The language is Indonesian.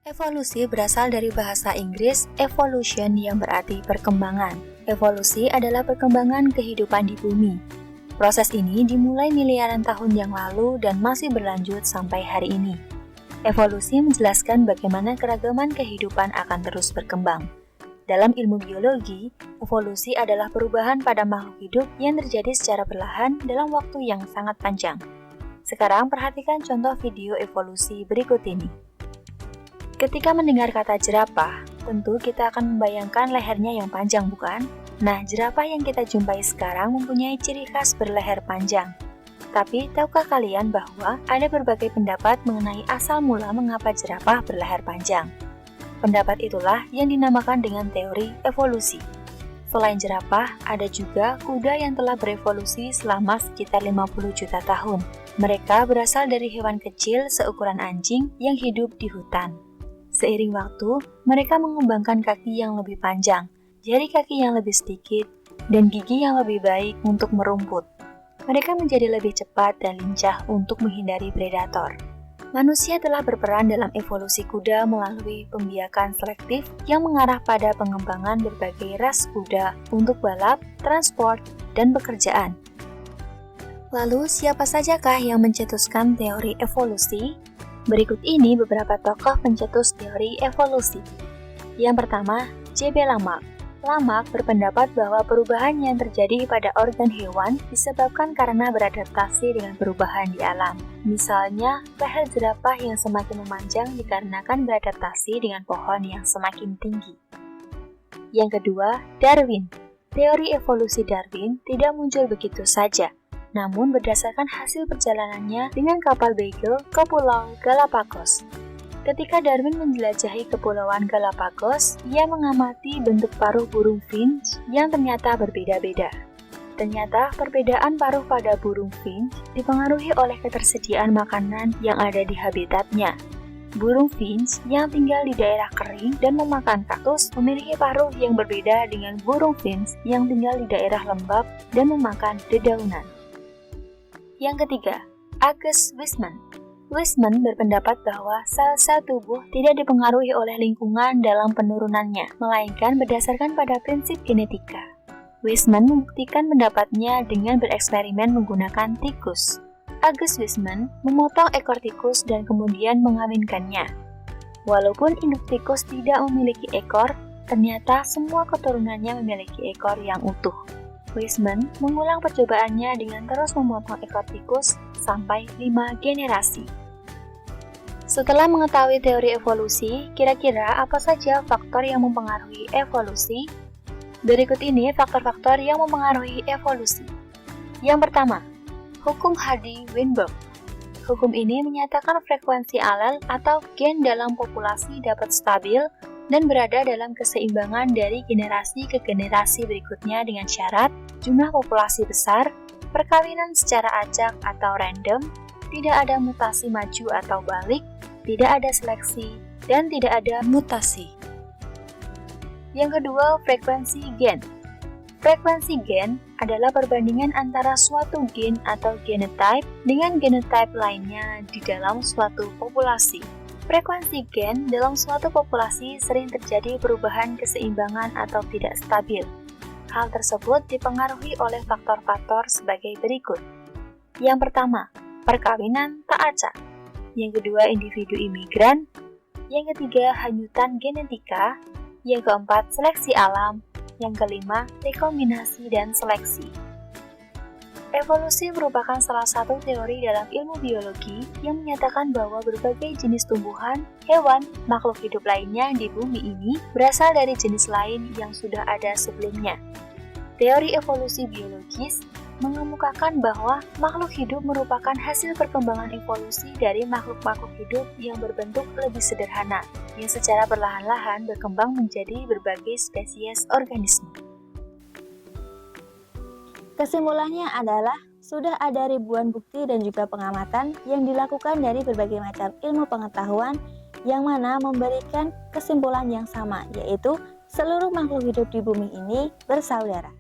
Evolusi berasal dari bahasa Inggris evolution yang berarti perkembangan. Evolusi adalah perkembangan kehidupan di bumi. Proses ini dimulai miliaran tahun yang lalu dan masih berlanjut sampai hari ini. Evolusi menjelaskan bagaimana keragaman kehidupan akan terus berkembang. Dalam ilmu biologi, evolusi adalah perubahan pada makhluk hidup yang terjadi secara perlahan dalam waktu yang sangat panjang. Sekarang perhatikan contoh video evolusi berikut ini. Ketika mendengar kata jerapah, tentu kita akan membayangkan lehernya yang panjang, bukan? Nah, jerapah yang kita jumpai sekarang mempunyai ciri khas berleher panjang. Tapi, tahukah kalian bahwa ada berbagai pendapat mengenai asal mula mengapa jerapah berleher panjang? Pendapat itulah yang dinamakan dengan teori evolusi. Selain jerapah, ada juga kuda yang telah berevolusi selama sekitar 50 juta tahun. Mereka berasal dari hewan kecil seukuran anjing yang hidup di hutan. Seiring waktu, mereka mengembangkan kaki yang lebih panjang, jari kaki yang lebih sedikit, dan gigi yang lebih baik untuk merumput. Mereka menjadi lebih cepat dan lincah untuk menghindari predator. Manusia telah berperan dalam evolusi kuda melalui pembiakan selektif yang mengarah pada pengembangan berbagai ras kuda untuk balap, transport, dan pekerjaan. Lalu, siapa sajakah yang mencetuskan teori evolusi? Berikut ini beberapa tokoh pencetus teori evolusi. Yang pertama, J.B. Lamarck. Lamarck berpendapat bahwa perubahan yang terjadi pada organ hewan disebabkan karena beradaptasi dengan perubahan di alam. Misalnya, leher jerapah yang semakin memanjang dikarenakan beradaptasi dengan pohon yang semakin tinggi. Yang kedua, Darwin. Teori evolusi Darwin tidak muncul begitu saja, namun berdasarkan hasil perjalanannya dengan kapal Beagle ke Pulau Galapagos. Ketika Darwin menjelajahi Kepulauan Galapagos, ia mengamati bentuk paruh burung finch yang ternyata berbeda-beda. Ternyata perbedaan paruh pada burung finch dipengaruhi oleh ketersediaan makanan yang ada di habitatnya. Burung finch yang tinggal di daerah kering dan memakan kaktus memiliki paruh yang berbeda dengan burung finch yang tinggal di daerah lembab dan memakan dedaunan. Yang ketiga, August Weismann. Weismann berpendapat bahwa sel-sel tubuh tidak dipengaruhi oleh lingkungan dalam penurunannya, melainkan berdasarkan pada prinsip genetika. Weismann membuktikan pendapatnya dengan bereksperimen menggunakan tikus. August Weismann memotong ekor tikus dan kemudian mengawinkannya. Walaupun induk tikus tidak memiliki ekor, ternyata semua keturunannya memiliki ekor yang utuh. Weismann mengulang percobaannya dengan terus memotong ekor tikus sampai 5 generasi. Setelah mengetahui teori evolusi, kira-kira apa saja faktor yang mempengaruhi evolusi? Berikut ini faktor-faktor yang mempengaruhi evolusi. Yang pertama, hukum Hardy-Weinberg. Hukum ini menyatakan frekuensi alel atau gen dalam populasi dapat stabil dan berada dalam keseimbangan dari generasi ke generasi berikutnya dengan syarat jumlah populasi besar, perkawinan secara acak atau random, tidak ada mutasi maju atau balik, tidak ada seleksi, dan tidak ada mutasi. Yang kedua, frekuensi gen. Frekuensi gen adalah perbandingan antara suatu gen atau genotype dengan genotype lainnya di dalam suatu populasi. Frekuensi gen dalam suatu populasi sering terjadi perubahan keseimbangan atau tidak stabil. Hal tersebut dipengaruhi oleh faktor-faktor sebagai berikut. Yang pertama, perkawinan tak acak. Yang kedua, individu imigran. Yang ketiga, hanyutan genetika. Yang keempat, seleksi alam. Yang kelima, rekombinasi dan seleksi. Evolusi merupakan salah satu teori dalam ilmu biologi yang menyatakan bahwa berbagai jenis tumbuhan, hewan, makhluk hidup lainnya di bumi ini berasal dari jenis lain yang sudah ada sebelumnya. Teori evolusi biologis mengemukakan bahwa makhluk hidup merupakan hasil perkembangan evolusi dari makhluk-makhluk hidup yang berbentuk lebih sederhana, yang secara perlahan-lahan berkembang menjadi berbagai spesies organisme. Kesimpulannya adalah, sudah ada ribuan bukti dan juga pengamatan yang dilakukan dari berbagai macam ilmu pengetahuan yang mana memberikan kesimpulan yang sama, yaitu seluruh makhluk hidup di bumi ini bersaudara.